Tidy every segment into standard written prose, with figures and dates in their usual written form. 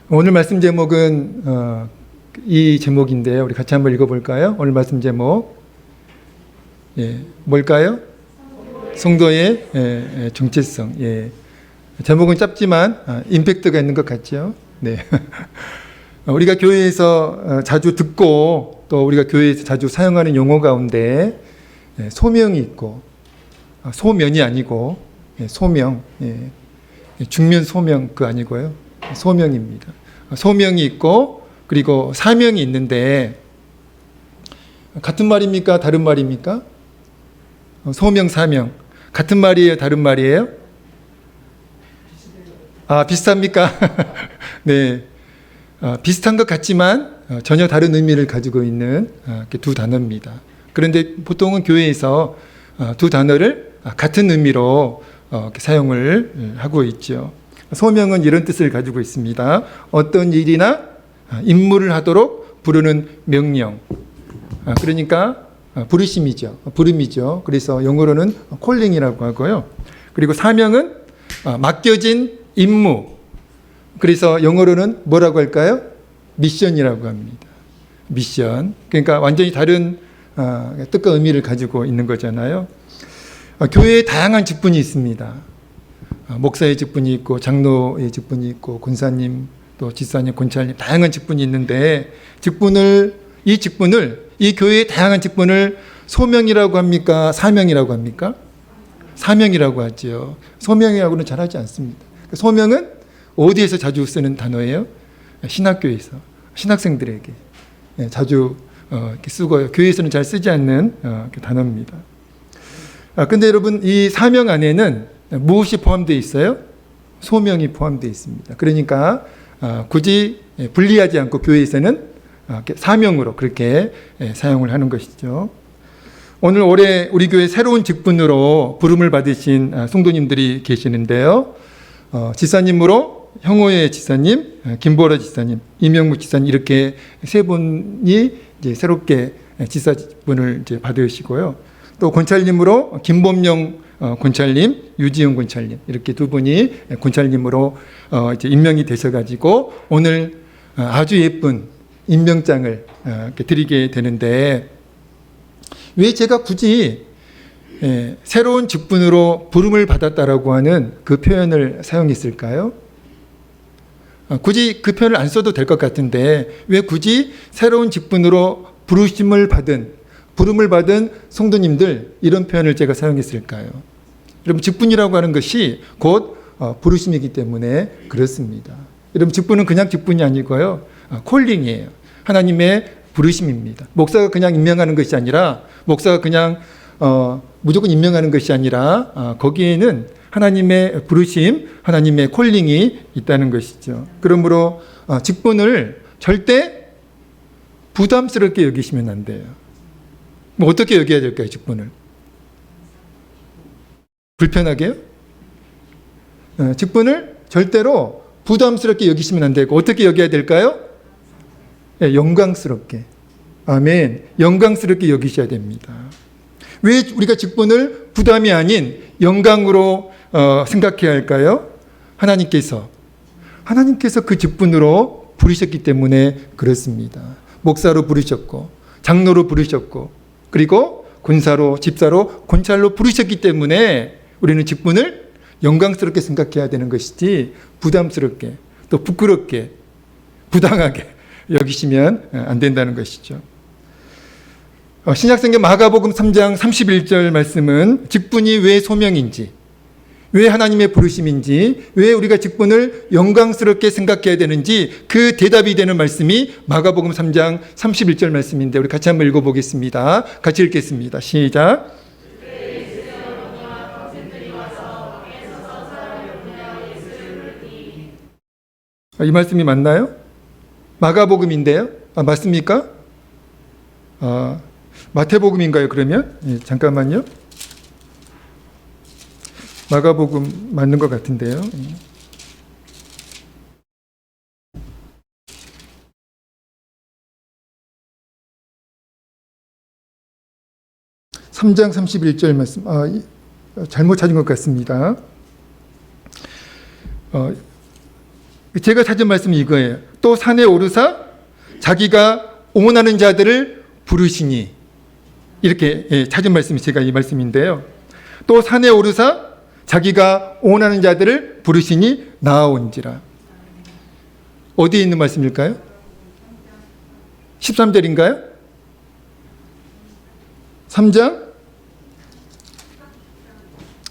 오늘 말씀 제목은 이 제목인데요. 우리 같이 한번 읽어볼까요? 오늘 말씀 제목 뭘까요? 성도의 정체성. 제목은 짧지만 임팩트가 있는 것 같죠? 네. 우리가 교회에서 자주 듣고 또 우리가 교회에서 자주 사용하는 용어 가운데 소명이 있고 소면이 아니고 소명, 중면 소명 그 아니고요. 소명입니다. 소명이 있고 그리고 사명이 있는데 같은 말입니까? 다른 말입니까? 소명, 사명 같은 말이에요? 다른 말이에요? 비슷합니까? 네, 비슷한 것 같지만 전혀 다른 의미를 가지고 있는 두 단어입니다. 그런데 보통은 교회에서 두 단어를 같은 의미로 사용을 하고 있죠. 소명은 이런 뜻을 가지고 있습니다. 어떤 일이나 임무를 하도록 부르는 명령. 그러니까 부르심이죠. 부름이죠. 그래서 영어로는 콜링이라고 하고요. 그리고 사명은 맡겨진 임무. 그래서 영어로는 뭐라고 할까요? 미션이라고 합니다. 미션. 그러니까 완전히 다른 뜻과 의미를 가지고 있는 거잖아요. 교회에 다양한 직분이 있습니다. 목사의 직분이 있고 장로의 직분이 있고 권사님 또 지사님, 권찰님 다양한 직분이 있는데 이 교회의 다양한 직분을 소명이라고 합니까? 사명이라고 합니까? 사명이라고 하죠. 소명이라고는 잘하지 않습니다. 소명은 어디에서 자주 쓰는 단어예요? 신학교에서 신학생들에게 자주 쓰고요. 교회에서는 잘 쓰지 않는 단어입니다. 근데 여러분 이 사명 안에는 무엇이 포함되어 있어요? 소명이 포함되어 있습니다. 그러니까 굳이 분리하지 않고 교회에서는 사명으로 그렇게 사용을 하는 것이죠. 오늘 올해 우리 교회 새로운 직분으로 부름을 받으신 성도님들이 계시는데요. 지사님으로 형호의 지사님, 김보라 지사님, 이명무 지사님 이렇게 세 분이 이제 새롭게 지사분을 이제 받으시고요. 또 권찰님으로 김범용 권찰님, 유지영 권찰님 이렇게 두 분이 권찰님으로 이제 임명이 되셔가지고 오늘 아주 예쁜 임명장을 드리게 되는데 왜 제가 굳이 새로운 직분으로 부름을 받았다라고 하는 그 표현을 사용했을까요? 굳이 그 표현을 안 써도 될 것 같은데 왜 굳이 새로운 직분으로 부름을 받은 성도님들 이런 표현을 제가 사용했을까요? 여러분 직분이라고 하는 것이 곧 부르심이기 때문에 그렇습니다. 여러분 직분은 그냥 직분이 아니고요. 콜링이에요. 하나님의 부르심입니다. 목사가 그냥 임명하는 것이 아니라 목사가 그냥 무조건 임명하는 것이 아니라 거기에는 하나님의 부르심, 하나님의 콜링이 있다는 것이죠. 그러므로 직분을 절대 부담스럽게 여기시면 안 돼요. 뭐 어떻게 여겨야 될까요, 직분을? 불편하게요? 직분을 절대로 부담스럽게 여기시면 안 되고 어떻게 여겨야 될까요? 영광스럽게. 아멘. 영광스럽게 여기셔야 됩니다. 왜 우리가 직분을 부담이 아닌 영광으로 생각해야 할까요? 하나님께서 그 직분으로 부르셨기 때문에 그렇습니다. 목사로 부르셨고 장로로 부르셨고 그리고 권사로, 집사로, 권찰로 부르셨기 때문에 우리는 직분을 영광스럽게 생각해야 되는 것이지 부담스럽게 또 부끄럽게 부당하게 여기시면 안 된다는 것이죠. 신약성경 마가복음 3장 31절 말씀은 직분이 왜 소명인지 왜 하나님의 부르심인지 왜 우리가 직분을 영광스럽게 생각해야 되는지 그 대답이 되는 말씀이 마가복음 3장 31절 말씀인데 우리 같이 한번 읽어보겠습니다. 같이 읽겠습니다. 시작. 이 말씀이 맞나요? 마가복음인데요. 맞습니까? 마태복음인가요 그러면? 잠깐만요. 마가복음 맞는 것 같은데요. 3장 31절 말씀. 잘못 찾은 것 같습니다. 제가 찾은 말씀이 이거예요. 또 산에 오르사 자기가 원하는 자들을 부르시니, 이렇게 찾은 말씀이 제가 이 말씀인데요. 또 산에 오르사 자기가 원하는 자들을 부르시니 나아온지라. 어디에 있는 말씀일까요? 13절인가요? 3장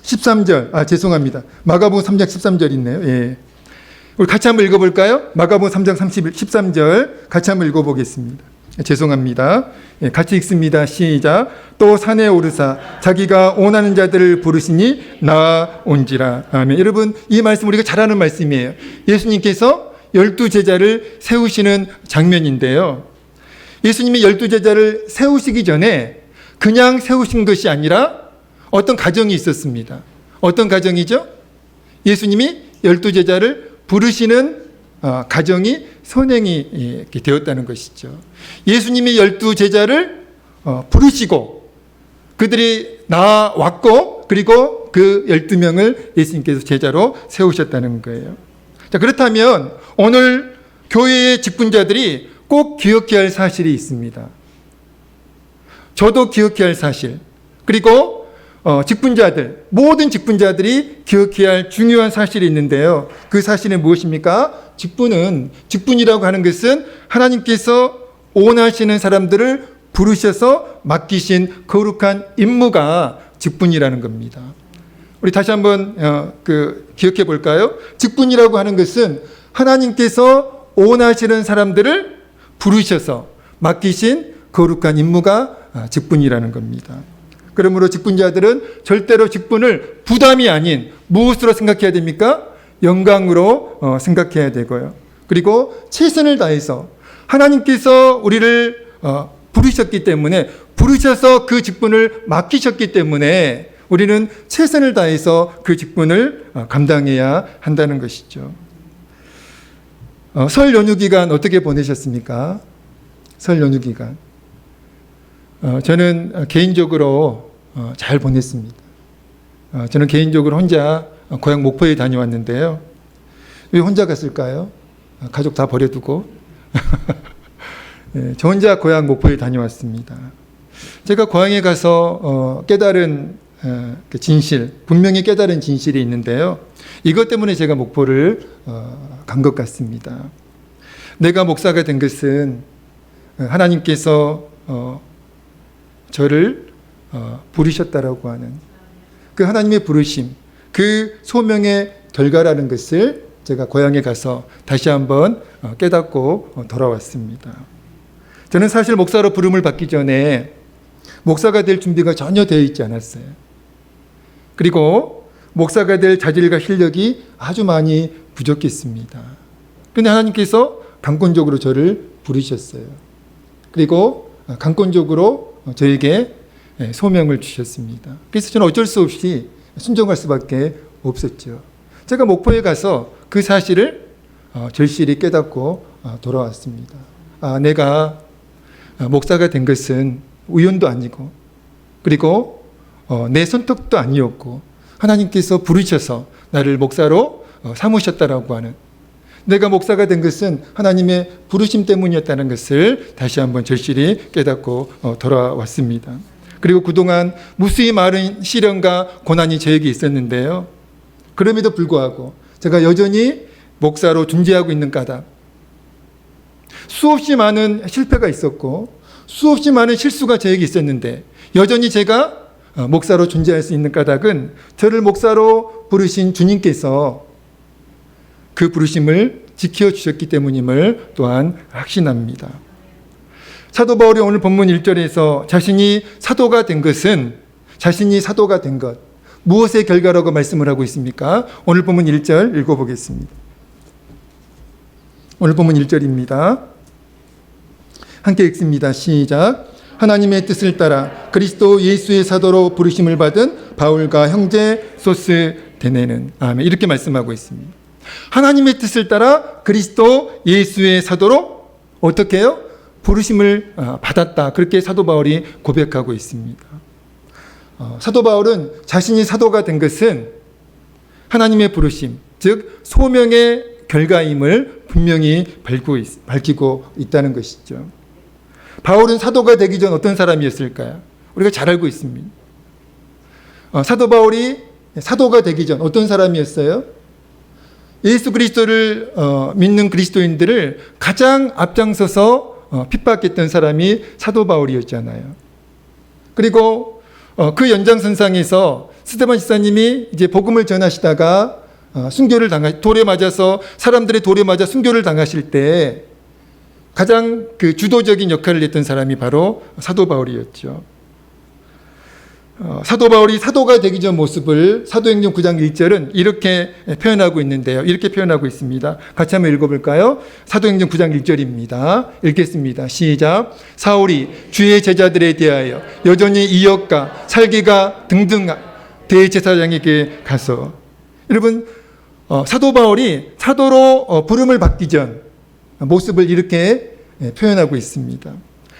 13절. 죄송합니다. 마가복음 3장 13절 있네요. 예. 우리 같이 한번 읽어볼까요? 마가복음 3장 13절 같이 한번 읽어보겠습니다. 죄송합니다. 예, 같이 읽습니다. 시작. 또 산에 오르사 자기가 원하는 자들을 부르시니 나아온지라. 아멘. 여러분, 이 말씀 우리가 잘 아는 말씀이에요. 예수님께서 12제자를 세우시는 장면인데요. 예수님이 12제자를 세우시기 전에 그냥 세우신 것이 아니라 어떤 과정이 있었습니다. 어떤 과정이죠? 예수님이 12제자를 부르시는 과정이 선행이 되었다는 것이죠. 예수님이 12제자를 부르시고 그들이 나왔고, 그리고 그 12명을 예수님께서 제자로 세우셨다는 거예요. 자, 그렇다면 오늘 교회의 직분자들이 꼭 기억해야 할 사실이 있습니다. 저도 기억해야 할 사실, 그리고 직분자들, 모든 직분자들이 기억해야 할 중요한 사실이 있는데요. 그 사실은 무엇입니까? 직분이라고 하는 것은 하나님께서 원하시는 사람들을 부르셔서 맡기신 거룩한 임무가 직분이라는 겁니다. 우리 다시 한번 기억해 볼까요? 직분이라고 하는 것은 하나님께서 원하시는 사람들을 부르셔서 맡기신 거룩한 임무가 직분이라는 겁니다. 그러므로 직분자들은 절대로 직분을 부담이 아닌 무엇으로 생각해야 됩니까? 영광으로 생각해야 되고요. 그리고 최선을 다해서 하나님께서 우리를 부르셨기 때문에, 부르셔서 그 직분을 맡기셨기 때문에 우리는 최선을 다해서 그 직분을 감당해야 한다는 것이죠. 설 연휴 기간 어떻게 보내셨습니까? 설 연휴 기간. 저는 개인적으로 잘 보냈습니다. 저는 개인적으로 혼자 고향 목포에 다녀왔는데요. 왜 혼자 갔을까요? 가족 다 버려두고. 저 혼자 고향 목포에 다녀왔습니다. 제가 고향에 가서 깨달은 그 진실, 분명히 깨달은 진실이 있는데요. 이것 때문에 제가 목포를 간 것 같습니다. 내가 목사가 된 것은 하나님께서 저를 부르셨다라고 하는 그 하나님의 부르심, 그 소명의 결과라는 것을 제가 고향에 가서 다시 한번 깨닫고 돌아왔습니다. 저는 사실 목사로 부름을 받기 전에 목사가 될 준비가 전혀 되어 있지 않았어요. 그리고 목사가 될 자질과 실력이 아주 많이 부족했습니다. 그런데 하나님께서 강권적으로 저를 부르셨어요. 그리고 강권적으로 저에게 소명을 주셨습니다. 그래서 저는 어쩔 수 없이 순종할 수밖에 없었죠. 제가 목포에 가서 그 사실을 절실히 깨닫고 돌아왔습니다. 내가 목사가 된 것은 우연도 아니고, 그리고 내 선택도 아니었고, 하나님께서 부르셔서 나를 목사로 삼으셨다라고 하는, 내가 목사가 된 것은 하나님의 부르심 때문이었다는 것을 다시 한번 절실히 깨닫고 돌아왔습니다. 그리고 그동안 무수히 많은 시련과 고난이 저에게 있었는데요. 그럼에도 불구하고 제가 여전히 목사로 존재하고 있는 까닭, 수없이 많은 실패가 있었고 수없이 많은 실수가 저에게 있었는데 여전히 제가 목사로 존재할 수 있는 까닭은 저를 목사로 부르신 주님께서 그 부르심을 지켜주셨기 때문임을 또한 확신합니다. 사도 바울이 오늘 본문 1절에서 자신이 사도가 된 것, 무엇의 결과라고 말씀을 하고 있습니까? 오늘 본문 1절 읽어보겠습니다. 오늘 본문 1절입니다. 함께 읽습니다. 시작. 하나님의 뜻을 따라 그리스도 예수의 사도로 부르심을 받은 바울과 형제 소스데네는. 아멘. 이렇게 말씀하고 있습니다. 하나님의 뜻을 따라 그리스도 예수의 사도로 어떻게 해요? 부르심을 받았다. 그렇게 사도 바울이 고백하고 있습니다. 사도 바울은 자신이 사도가 된 것은 하나님의 부르심, 즉 소명의 결과임을 분명히 밝히고 있다는 것이죠. 바울은 사도가 되기 전 어떤 사람이었을까요? 우리가 잘 알고 있습니다. 사도 바울이 사도가 되기 전 어떤 사람이었어요? 예수 그리스도를 믿는 그리스도인들을 가장 앞장서서 핍박했던 사람이 사도 바울이었잖아요. 그리고 그 연장선상에서 스데반 집사님이 이제 복음을 전하시다가 순교를 돌에 맞아서 사람들의 돌에 맞아 순교를 당하실 때 가장 그 주도적인 역할을 했던 사람이 바로 사도 바울이었죠. 사도 바울이 사도가 되기 전 모습을 사도행전 9장 1절은 이렇게 표현하고 있는데요. 이렇게 표현하고 있습니다. 같이 한번 읽어볼까요? 사도행전 9장 1절입니다. 읽겠습니다. 시작. 사울이 주의 제자들에 대하여 여전히 이역과 살기가 등등 대제사장에게 가서, 여러분 사도 바울이 사도로 부름을 받기 전 모습을 이렇게 표현하고 있습니다.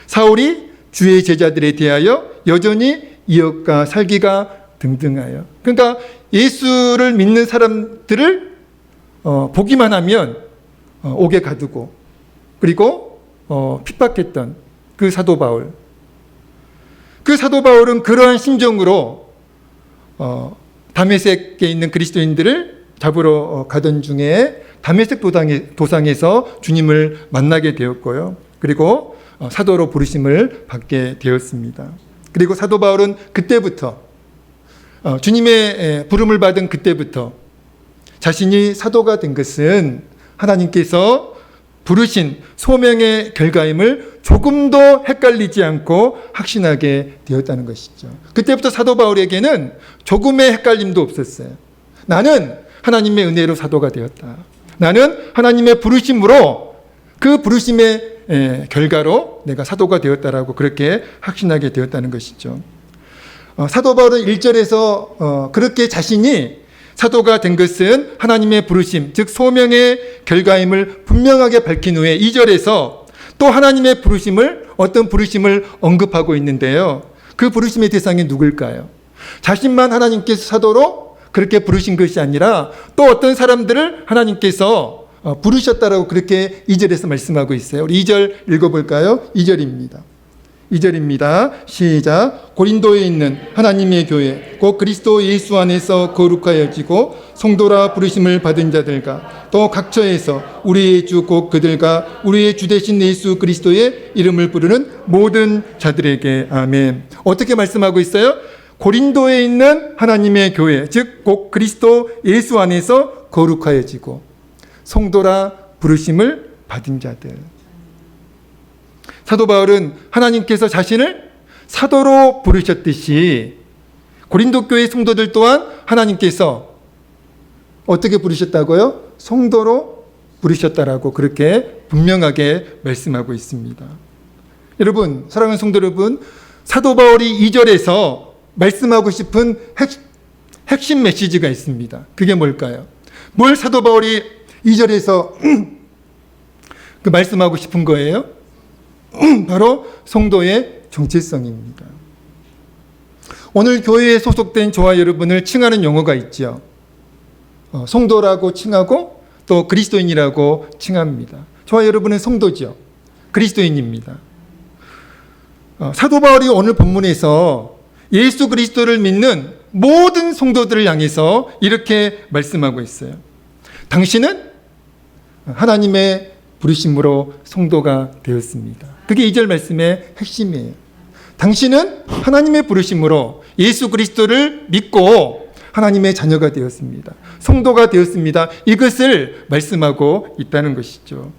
사울이 주의 제자들에 대하여 여전히 이역과 살기가 등등하여. 그러니까 예수를 믿는 사람들을 보기만 하면 옥에 가두고, 그리고 핍박했던 그 사도 바울. 그 사도 바울은 그러한 심정으로 다메섹에 있는 그리스도인들을 잡으러 가던 중에 다메섹 도상에서 주님을 만나게 되었고요. 그리고 사도로 부르심을 받게 되었습니다. 그리고 사도 바울은 그때부터 주님의 부름을 받은 그때부터 자신이 사도가 된 것은 하나님께서 부르신 소명의 결과임을 조금도 헷갈리지 않고 확신하게 되었다는 것이죠. 그때부터 사도 바울에게는 조금의 헷갈림도 없었어요. 나는 하나님의 은혜로 사도가 되었다. 나는 하나님의 부르심으로, 그 부르심의 결과로 내가 사도가 되었다라고 그렇게 확신하게 되었다는 것이죠. 사도 바울은 1절에서 그렇게 자신이 사도가 된 것은 하나님의 부르심, 즉 소명의 결과임을 분명하게 밝힌 후에 2절에서 또 하나님의 부르심을, 어떤 부르심을 언급하고 있는데요. 그 부르심의 대상이 누굴까요? 자신만 하나님께서 사도로 그렇게 부르신 것이 아니라 또 어떤 사람들을 하나님께서 부르셨다라고 그렇게 2절에서 말씀하고 있어요. 우리 2절 읽어볼까요? 2절입니다. 시작. 고린도에 있는 하나님의 교회 곧 그리스도 예수 안에서 거룩하여지고 성도라 부르심을 받은 자들과 또 각처에서 우리의 주 곧 그들과 우리의 주 되신 예수 그리스도의 이름을 부르는 모든 자들에게 아멘. 어떻게 말씀하고 있어요? 고린도에 있는 하나님의 교회, 즉 곧 그리스도 예수 안에서 거룩하여지고 성도라 부르심을 받은 자들. 사도 바울은 하나님께서 자신을 사도로 부르셨듯이 고린도 교회 성도들 또한 하나님께서 어떻게 부르셨다고요? 성도로 부르셨다라고 그렇게 분명하게 말씀하고 있습니다. 여러분, 사랑하는 성도 여러분, 사도 바울이 2절에서 말씀하고 싶은 핵심 메시지가 있습니다. 그게 뭘까요? 뭘 사도 바울이 2절에서 그 말씀하고 싶은 거예요? 바로 성도의 정체성입니다. 오늘 교회에 소속된 저와 여러분을 칭하는 용어가 있죠. 성도라고 칭하고 또 그리스도인이라고 칭합니다. 저와 여러분은 성도죠. 그리스도인입니다. 사도 바울이 오늘 본문에서 예수 그리스도를 믿는 모든 성도들을 향해서 이렇게 말씀하고 있어요. 당신은 하나님의 부르심으로 성도가 되었습니다. 그게 2절 말씀의 핵심이에요. 당신은 하나님의 부르심으로 예수 그리스도를 믿고 하나님의 자녀가 되었습니다. 성도가 되었습니다. 이것을 말씀하고 있다는 것이죠.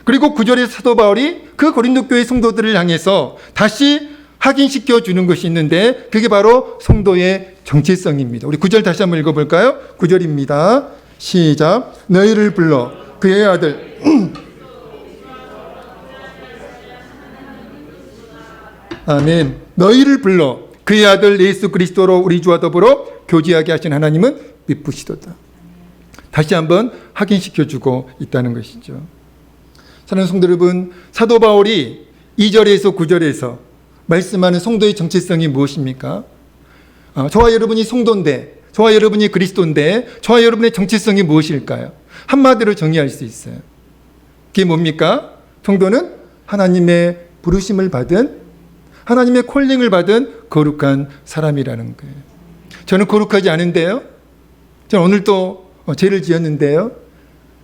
그리고 9절에 사도 바울이 그 고린도 교회 성도들을 향해서 다시 확인시켜 주는 것이 있는데 그게 바로 성도의 정체성입니다. 우리 9절 다시 한번 읽어볼까요? 9절입니다. 시작. 너희를 불러 그의 아들 아멘. 너희를 불러 그의 아들 예수 그리스도로 우리 주와 더불어 교제하게 하신 하나님은 미쁘시도다. 다시 한번 확인시켜주고 있다는 것이죠. 사랑하는 성도 여러분, 사도 바울이 2절에서 9절에서 말씀하는 성도의 정체성이 무엇입니까? 저와 여러분이 성도인데, 저와 여러분이 그리스도인데 저와 여러분의 정체성이 무엇일까요? 한마디로 정의할 수 있어요. 그게 뭡니까? 성도는 하나님의 부르심을 받은, 하나님의 콜링을 받은 거룩한 사람이라는 거예요. 저는 거룩하지 않은데요. 저는 오늘 또 죄를 지었는데요.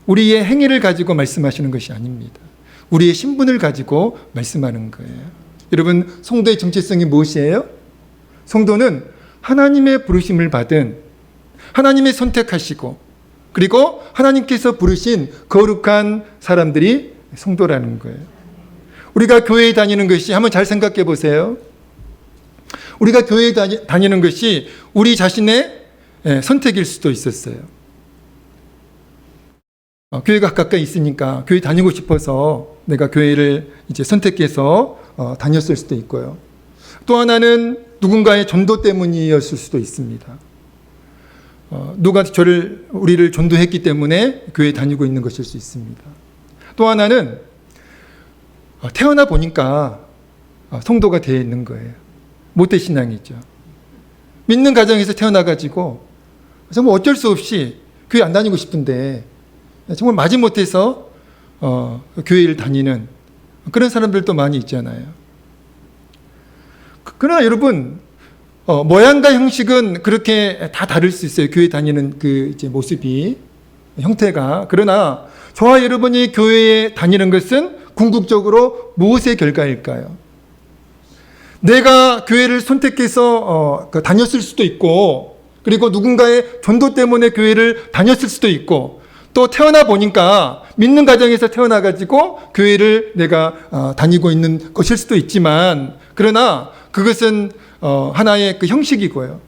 우리의 행위를 가지고 말씀하시는 것이 아닙니다. 우리의 신분을 가지고 말씀하는 거예요. 여러분, 성도의 정체성이 무엇이에요? 성도는 하나님의 부르심을 받은, 하나님의 선택하시고, 그리고 하나님께서 부르신 거룩한 사람들이 성도라는 거예요. 우리가 교회에 다니는 것이, 한번 잘 생각해 보세요. 우리가 교회에 다니는 것이 우리 자신의 선택일 수도 있었어요. 교회가 가까이 있으니까 교회 다니고 싶어서 내가 교회를 이제 선택해서 다녔을 수도 있고요. 또 하나는 누군가의 전도 때문이었을 수도 있습니다. 누가 우리를 전도했기 때문에 교회에 다니고 있는 것일 수 있습니다. 또 하나는 태어나 보니까 성도가 되어 있는 거예요. 모태신앙이죠. 믿는 가정에서 태어나가지고 정말 어쩔 수 없이 교회 안 다니고 싶은데 정말 마지못해서 교회를 다니는 그런 사람들도 많이 있잖아요. 그러나 여러분, 모양과 형식은 그렇게 다 다를 수 있어요. 교회 다니는 그 이제 모습이, 형태가. 그러나 저와 여러분이 교회에 다니는 것은 궁극적으로 무엇의 결과일까요? 내가 교회를 선택해서 다녔을 수도 있고, 그리고 누군가의 전도 때문에 교회를 다녔을 수도 있고, 또 태어나 보니까 믿는 가정에서 태어나가지고 교회를 내가 다니고 있는 것일 수도 있지만, 그러나 그것은 하나의 그 형식이고요.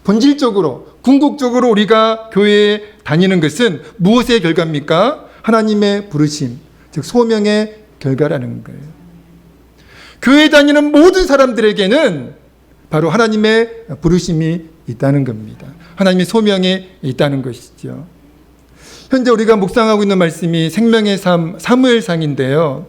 본질적으로, 궁극적으로 우리가 교회에 다니는 것은 무엇의 결과입니까? 하나님의 부르심, 즉 소명의 결과라는 거예요. 교회에 다니는 모든 사람들에게는 바로 하나님의 부르심이 있다는 겁니다. 하나님의 소명이 있다는 것이죠. 현재 우리가 묵상하고 있는 말씀이 생명의 삶 사무엘상인데요.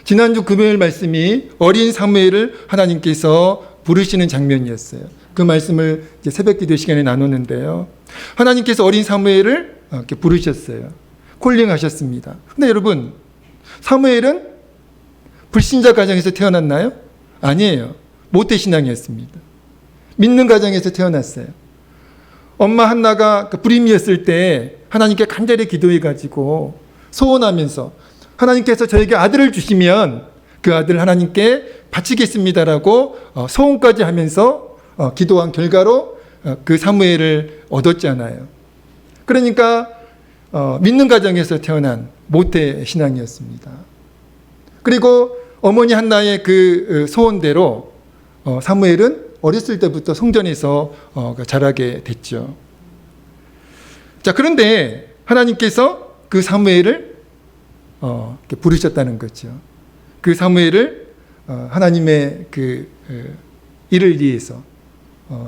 지난주 금요일 말씀이 어린 사무엘을 하나님께서 부르시는 장면이었어요. 그 말씀을 이제 새벽기도 시간에 나눴는데요. 하나님께서 어린 사무엘을 이렇게 부르셨어요. 콜링하셨습니다. 근데 여러분, 사무엘은 불신자 가정에서 태어났나요? 아니에요. 모태신앙이었습니다. 믿는 가정에서 태어났어요. 엄마 한나가 불임이었을 때 하나님께 간절히 기도해가지고 소원하면서 하나님께서 저에게 아들을 주시면 그 아들 하나님께 바치겠습니다라고 소원까지 하면서 기도한 결과로 그 사무엘을 얻었잖아요. 그러니까 믿는 가정에서 태어난 모태 신앙이었습니다. 그리고 어머니 한나의 그 소원대로 사무엘은 어렸을 때부터 성전에서 자라게 됐죠. 자, 그런데 하나님께서 그 사무엘을 부르셨다는 거죠. 그 사무엘을 하나님의 그 일을 위해서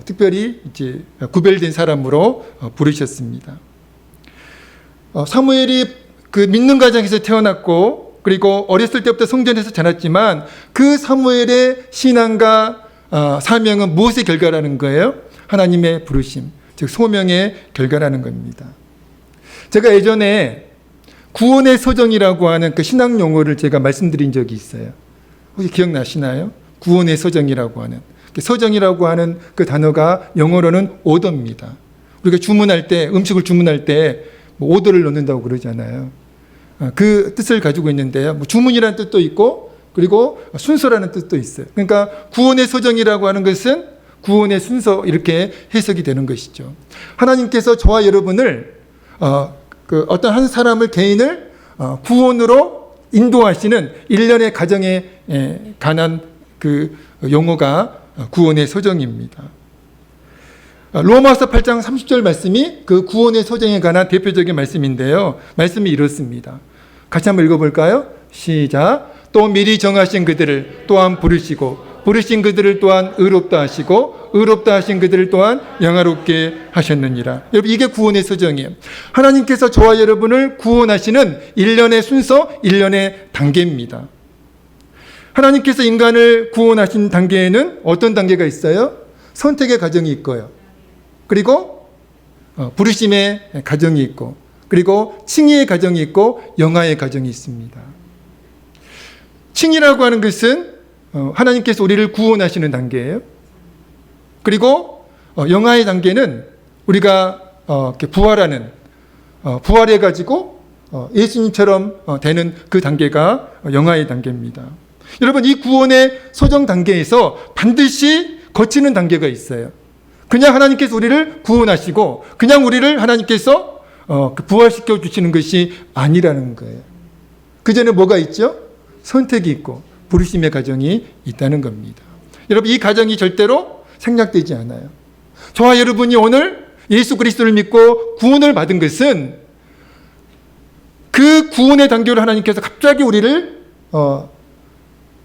특별히 이제 구별된 사람으로 부르셨습니다. 사무엘이 그 믿는 가정에서 태어났고, 그리고 어렸을 때부터 성전에서 자랐지만 그 사무엘의 신앙과 사명은 무엇의 결과라는 거예요? 하나님의 부르심, 즉 소명의 결과라는 겁니다. 제가 예전에 구원의 서정이라고 하는 그 신학 용어를 제가 말씀드린 적이 있어요. 혹시 기억나시나요? 구원의 서정이라고 하는, 서정이라고 하는 그 단어가 영어로는 오더입니다. 우리가 주문할 때, 음식을 주문할 때 뭐 오더를 넣는다고 그러잖아요. 그 뜻을 가지고 있는데요. 뭐 주문이라는 뜻도 있고, 그리고 순서라는 뜻도 있어요. 그러니까 구원의 서정이라고 하는 것은 구원의 순서, 이렇게 해석이 되는 것이죠. 하나님께서 저와 여러분을 어떤 한 사람을, 개인을 구원으로 인도하시는 일련의 가정에 관한 그 용어가 구원의 서정입니다. 로마서 8장 30절 말씀이 그 구원의 서정에 관한 대표적인 말씀인데요. 말씀이 이렇습니다. 같이 한번 읽어볼까요? 시작. 또 미리 정하신 그들을 또한 부르시고, 부르신 그들을 또한 의롭다 하시고, 의롭다 하신 그들을 또한 영화롭게 하셨느니라. 여러분, 이게 구원의 서정이에요. 하나님께서 저와 여러분을 구원하시는 일련의 순서, 일련의 단계입니다. 하나님께서 인간을 구원하신 단계에는 어떤 단계가 있어요? 선택의 과정이 있고요. 그리고 부르심의 과정이 있고, 그리고 칭의의 가정이 있고 영아의 가정이 있습니다. 칭의라고 하는 것은 하나님께서 우리를 구원하시는 단계예요. 그리고 영아의 단계는 우리가 이렇게 부활해가지고 예수님처럼 되는 그 단계가 영아의 단계입니다. 여러분, 이 구원의 소정 단계에서 반드시 거치는 단계가 있어요. 그냥 하나님께서 우리를 구원하시고 그냥 우리를 하나님께서 부활시켜 주시는 것이 아니라는 거예요. 그 전에 뭐가 있죠? 선택이 있고 부르심의 가정이 있다는 겁니다. 여러분, 이 가정이 절대로 생략되지 않아요. 저와 여러분이 오늘 예수 그리스도를 믿고 구원을 받은 것은 그 구원의 단계로 하나님께서 갑자기 우리를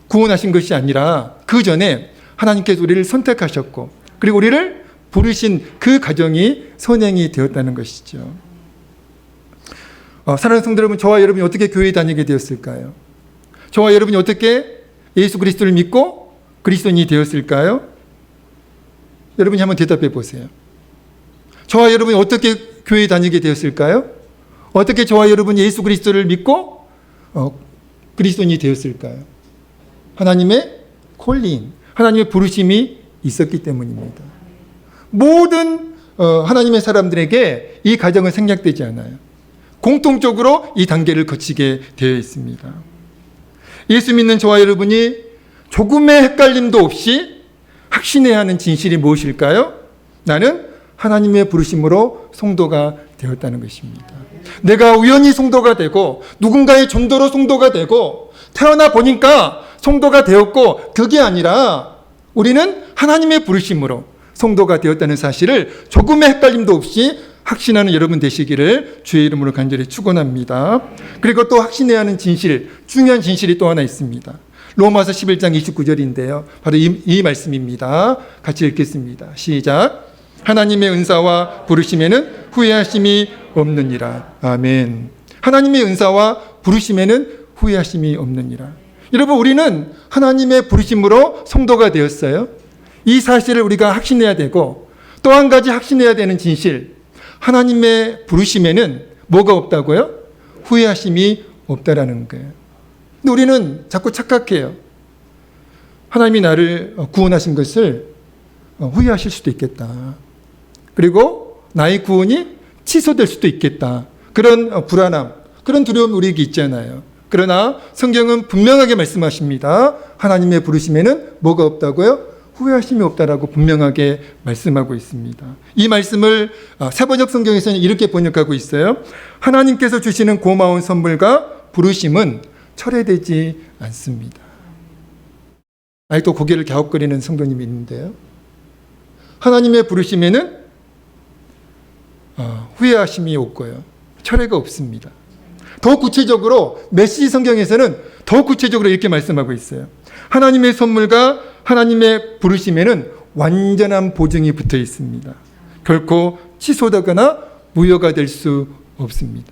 구원하신 것이 아니라 그 전에 하나님께서 우리를 선택하셨고 그리고 우리를 부르신 그 가정이 선행이 되었다는 것이죠. 사랑하는 성도 여러분, 저와 여러분이 어떻게 교회에 다니게 되었을까요? 저와 여러분이 어떻게 예수 그리스도를 믿고 그리스도인이 되었을까요? 여러분이 한번 대답해 보세요. 저와 여러분이 어떻게 교회에 다니게 되었을까요? 어떻게 저와 여러분이 예수 그리스도를 믿고 그리스도인이 되었을까요? 하나님의 콜링, 하나님의 부르심이 있었기 때문입니다. 모든 하나님의 사람들에게 이 가정은 생략되지 않아요. 공통적으로 이 단계를 거치게 되어 있습니다. 예수 믿는 저와 여러분이 조금의 헷갈림도 없이 확신해야 하는 진실이 무엇일까요? 나는 하나님의 부르심으로 성도가 되었다는 것입니다. 내가 우연히 성도가 되고 누군가의 전도로 성도가 되고 태어나 보니까 성도가 되었고 그게 아니라 우리는 하나님의 부르심으로 성도가 되었다는 사실을 조금의 헷갈림도 없이 확신하는 여러분 되시기를 주의 이름으로 간절히 축원합니다. 그리고 또 확신해야 하는 진실, 중요한 진실이 또 하나 있습니다. 로마서 11장 29절인데요. 바로 이 말씀입니다. 같이 읽겠습니다. 시작. 하나님의 은사와 부르심에는 후회하심이 없느니라. 아멘. 하나님의 은사와 부르심에는 후회하심이 없느니라. 여러분, 우리는 하나님의 부르심으로 성도가 되었어요. 이 사실을 우리가 확신해야 되고 또 한 가지 확신해야 되는 진실, 하나님의 부르심에는 뭐가 없다고요? 후회하심이 없다라는 거예요. 근데 우리는 자꾸 착각해요. 하나님이 나를 구원하신 것을 후회하실 수도 있겠다. 그리고 나의 구원이 취소될 수도 있겠다. 그런 불안함, 그런 두려움이 우리에게 있잖아요. 그러나 성경은 분명하게 말씀하십니다. 하나님의 부르심에는 뭐가 없다고요? 후회하심이 없다라고 분명하게 말씀하고 있습니다. 이 말씀을 세번역 성경에서는 이렇게 번역하고 있어요. 하나님께서 주시는 고마운 선물과 부르심은 철회되지 않습니다. 아직도 고개를 갸웃거리는 성도님이 있는데요. 하나님의 부르심에는 후회하심이 없고요. 철회가 없습니다. 더 구체적으로 메시지 성경에서는 더 구체적으로 이렇게 말씀하고 있어요. 하나님의 선물과 하나님의 부르심에는 완전한 보증이 붙어 있습니다. 결코 취소되거나 무효가 될 수 없습니다.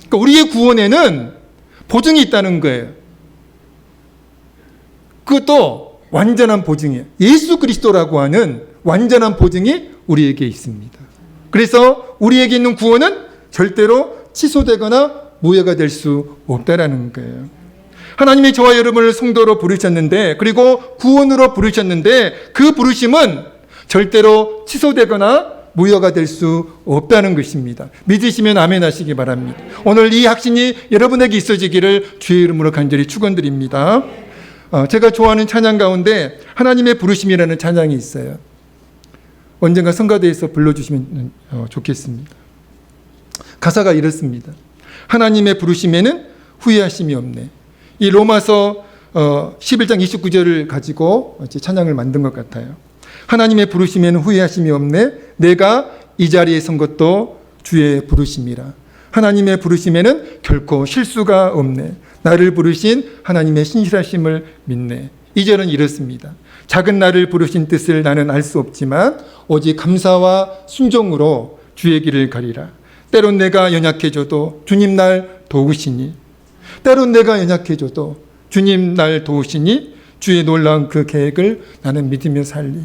그러니까 우리의 구원에는 보증이 있다는 거예요. 그것도 완전한 보증이에요. 예수 그리스도라고 하는 완전한 보증이 우리에게 있습니다. 그래서 우리에게 있는 구원은 절대로 취소되거나 무효가 될 수 없다라는 거예요. 하나님이 저와 여러분을 성도로 부르셨는데, 그리고 구원으로 부르셨는데 그 부르심은 절대로 취소되거나 무효가 될 수 없다는 것입니다. 믿으시면 아멘 하시기 바랍니다. 오늘 이 확신이 여러분에게 있어지기를 주의 이름으로 간절히 축원드립니다. 제가 좋아하는 찬양 가운데 하나님의 부르심이라는 찬양이 있어요. 언젠가 성가대에서 불러주시면 좋겠습니다. 가사가 이렇습니다. 하나님의 부르심에는 후회하심이 없네. 이 로마서 11장 29절을 가지고 찬양을 만든 것 같아요. 하나님의 부르심에는 후회하심이 없네. 내가 이 자리에 선 것도 주의 부르심이라. 하나님의 부르심에는 결코 실수가 없네. 나를 부르신 하나님의 신실하심을 믿네. 2절은 이렇습니다. 작은 나를 부르신 뜻을 나는 알 수 없지만 오직 감사와 순종으로 주의 길을 가리라. 때론 내가 연약해져도 주님 날 도우시니, 때론 내가 연약해져도 주님 날 도우시니 주의 놀라운 그 계획을 나는 믿으며 살리.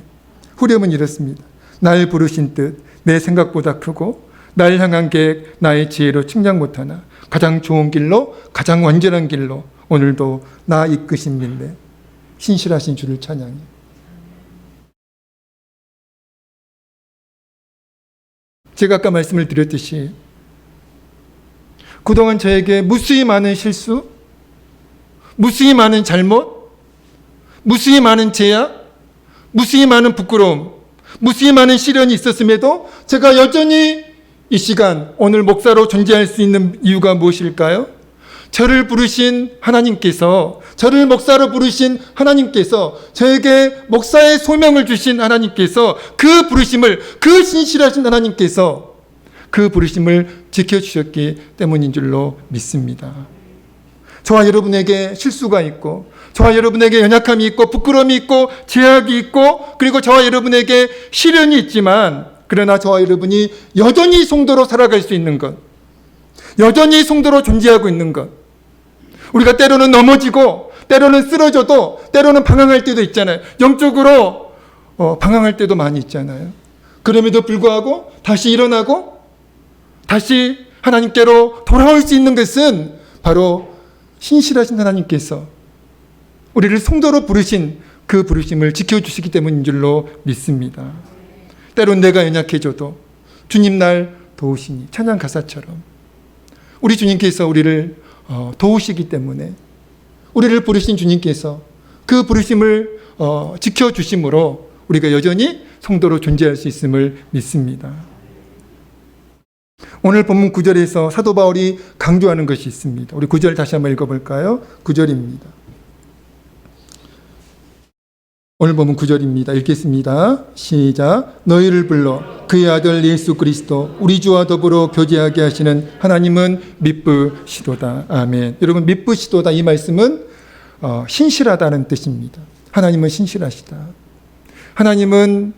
후렴은 이렇습니다. 날 부르신 뜻 내 생각보다 크고 날 향한 계획 나의 지혜로 측량 못하나 가장 좋은 길로 가장 완전한 길로 오늘도 나 이끄심일래 신실하신 주를 찬양해. 제가 아까 말씀을 드렸듯이 그동안 저에게 무수히 많은 실수, 무수히 많은 잘못, 무수히 많은 제약, 무수히 많은 부끄러움, 무수히 많은 시련이 있었음에도 제가 여전히 이 시간 오늘 목사로 존재할 수 있는 이유가 무엇일까요? 저를 부르신 하나님께서, 저를 목사로 부르신 하나님께서, 저에게 목사의 소명을 주신 하나님께서 그 부르심을, 그 신실하신 하나님께서 그 부르심을 지켜주셨기 때문인 줄로 믿습니다. 저와 여러분에게 실수가 있고, 저와 여러분에게 연약함이 있고, 부끄러움이 있고, 제약이 있고, 그리고 저와 여러분에게 시련이 있지만, 그러나 저와 여러분이 여전히 성도로 살아갈 수 있는 것, 여전히 성도로 존재하고 있는 것, 우리가 때로는 넘어지고, 때로는 쓰러져도, 때로는 방황할 때도 있잖아요. 영적으로 방황할 때도 많이 있잖아요. 그럼에도 불구하고 다시 일어나고 다시 하나님께로 돌아올 수 있는 것은 바로 신실하신 하나님께서 우리를 성도로 부르신 그 부르심을 지켜주시기 때문인 줄로 믿습니다. 때론 내가 연약해져도 주님 날 도우시니, 찬양 가사처럼 우리 주님께서 우리를 도우시기 때문에, 우리를 부르신 주님께서 그 부르심을 지켜주심으로 우리가 여전히 성도로 존재할 수 있음을 믿습니다. 오늘 본문 9절에서 사도 바울이 강조하는 것이 있습니다. 우리 9절 다시 한번 읽어볼까요? 9절입니다. 오늘 본문 9절입니다. 읽겠습니다. 시작. 너희를 불러 그의 아들 예수 그리스도 우리 주와 더불어 교제하게 하시는 하나님은 미쁘시도다. 아멘. 여러분, 미쁘시도다, 이 말씀은 신실하다는 뜻입니다. 하나님은 신실하시다. 하나님은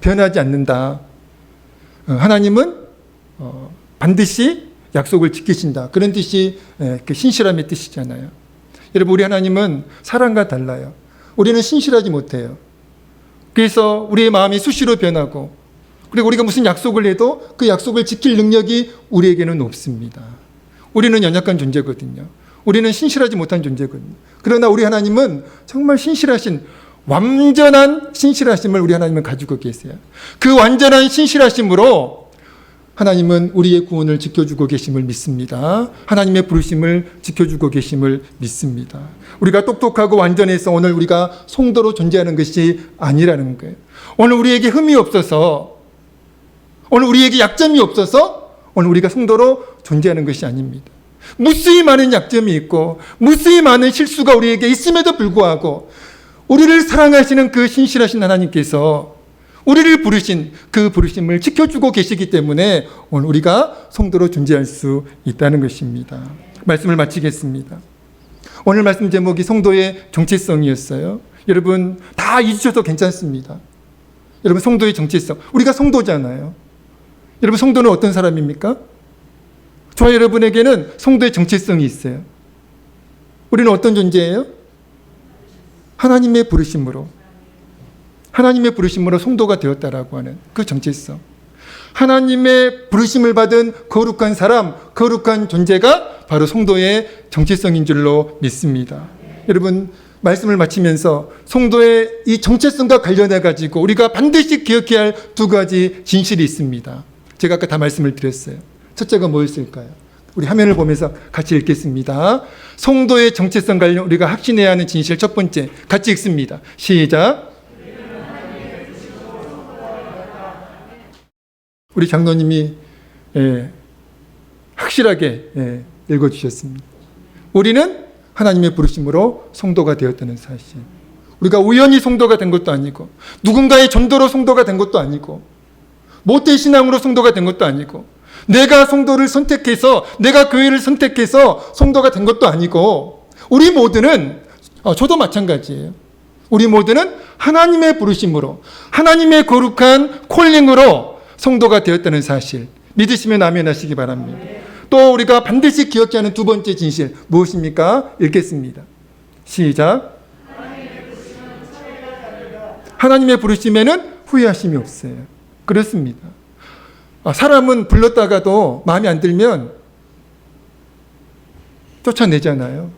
변하지 않는다. 하나님은 반드시 약속을 지키신다. 그런 뜻이 그 신실함의 뜻이잖아요. 여러분, 우리 하나님은 사람과 달라요. 우리는 신실하지 못해요. 그래서 우리의 마음이 수시로 변하고, 그리고 우리가 무슨 약속을 해도 그 약속을 지킬 능력이 우리에게는 없습니다. 우리는 연약한 존재거든요. 우리는 신실하지 못한 존재거든요. 그러나 우리 하나님은 정말 신실하신, 완전한 신실하심을 우리 하나님은 가지고 계세요. 그 완전한 신실하심으로 하나님은 우리의 구원을 지켜주고 계심을 믿습니다. 하나님의 부르심을 지켜주고 계심을 믿습니다. 우리가 똑똑하고 완전해서 오늘 우리가 성도로 존재하는 것이 아니라는 거예요. 오늘 우리에게 흠이 없어서, 오늘 우리에게 약점이 없어서 오늘 우리가 성도로 존재하는 것이 아닙니다. 무수히 많은 약점이 있고 무수히 많은 실수가 우리에게 있음에도 불구하고 우리를 사랑하시는 그 신실하신 하나님께서 우리를 부르신 그 부르심을 지켜주고 계시기 때문에 오늘 우리가 성도로 존재할 수 있다는 것입니다. 말씀을 마치겠습니다. 오늘 말씀 제목이 성도의 정체성이었어요. 여러분, 다 잊으셔도 괜찮습니다. 여러분, 성도의 정체성. 우리가 성도잖아요. 여러분, 성도는 어떤 사람입니까? 저와 여러분에게는 성도의 정체성이 있어요. 우리는 어떤 존재예요? 하나님의 부르심으로, 하나님의 부르심으로 성도가 되었다라고 하는 그 정체성. 하나님의 부르심을 받은 거룩한 사람, 거룩한 존재가 바로 성도의 정체성인 줄로 믿습니다. 여러분, 말씀을 마치면서 성도의 이 정체성과 관련해 가지고 우리가 반드시 기억해야 할 두 가지 진실이 있습니다. 제가 아까 다 말씀을 드렸어요. 첫째가 뭐였을까요? 우리 화면을 보면서 같이 읽겠습니다. 성도의 정체성 관련 우리가 확신해야 하는 진실, 첫 번째, 같이 읽습니다. 시작. 우리 장로님이 확실하게 읽어주셨습니다. 우리는 하나님의 부르심으로 성도가 되었다는 사실. 우리가 우연히 성도가 된 것도 아니고, 누군가의 전도로 성도가 된 것도 아니고, 모태 신앙으로 성도가 된 것도 아니고, 내가 성도를 선택해서, 내가 교회를 선택해서 성도가 된 것도 아니고, 우리 모두는, 저도 마찬가지예요. 우리 모두는 하나님의 부르심으로, 하나님의 거룩한 콜링으로 성도가 되었다는 사실, 믿으시면 아멘하시기 바랍니다. 또 우리가 반드시 기억해야 하는 두 번째 진실, 무엇입니까? 읽겠습니다. 시작. 하나님의 부르심에는 후회하심이 없어요. 그렇습니다. 사람은 불렀다가도 마음에 안 들면 쫓아내잖아요.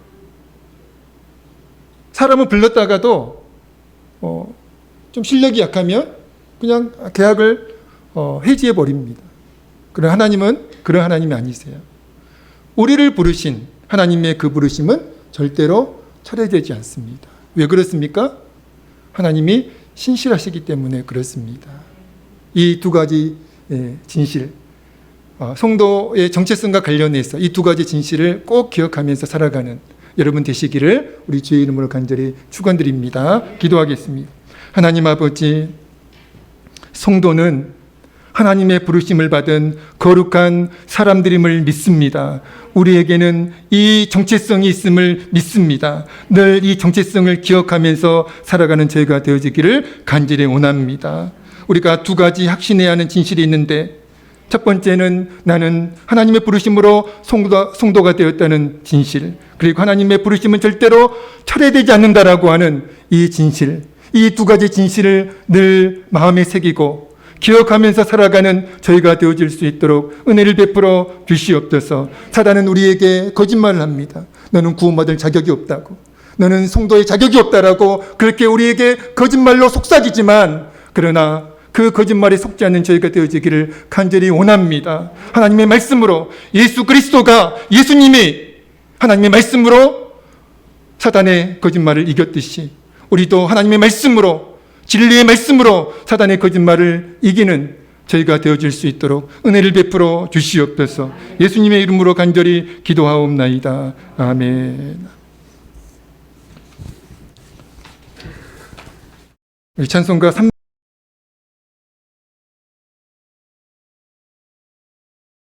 사람은 불렀다가도 좀 실력이 약하면 그냥 계약을 해지해 버립니다. 그러나 하나님은 그런 하나님이 아니세요. 우리를 부르신 하나님의 그 부르심은 절대로 철회되지 않습니다. 왜 그렇습니까? 하나님이 신실하시기 때문에 그렇습니다. 이 두 가지 진실, 성도의 정체성과 관련해서 이 두 가지 진실을 꼭 기억하면서 살아가는 여러분 되시기를 우리 주의 이름으로 간절히 축원드립니다. 기도하겠습니다. 하나님 아버지, 성도는 하나님의 부르심을 받은 거룩한 사람들임을 믿습니다. 우리에게는 이 정체성이 있음을 믿습니다. 늘 이 정체성을 기억하면서 살아가는 저희가 되어지기를 간절히 원합니다. 우리가 두 가지 확신해야 하는 진실이 있는데, 첫 번째는 나는 하나님의 부르심으로 성도가 되었다는 진실, 그리고 하나님의 부르심은 절대로 철회되지 않는다라고 하는 이 진실, 이 두 가지 진실을 늘 마음에 새기고 기억하면서 살아가는 저희가 되어질 수 있도록 은혜를 베풀어 주시옵소서. 사단은 우리에게 거짓말을 합니다. 너는 구원받을 자격이 없다고, 너는 성도의 자격이 없다라고 그렇게 우리에게 거짓말로 속삭이지만, 그러나 그 거짓말에 속지 않는 저희가 되어지기를 간절히 원합니다. 하나님의 말씀으로, 예수 그리스도가, 예수님이 하나님의 말씀으로 사단의 거짓말을 이겼듯이 우리도 하나님의 말씀으로, 진리의 말씀으로 사단의 거짓말을 이기는 저희가 되어질 수 있도록 은혜를 베풀어 주시옵소서. 예수님의 이름으로 간절히 기도하옵나이다. 아멘. 우리 찬송가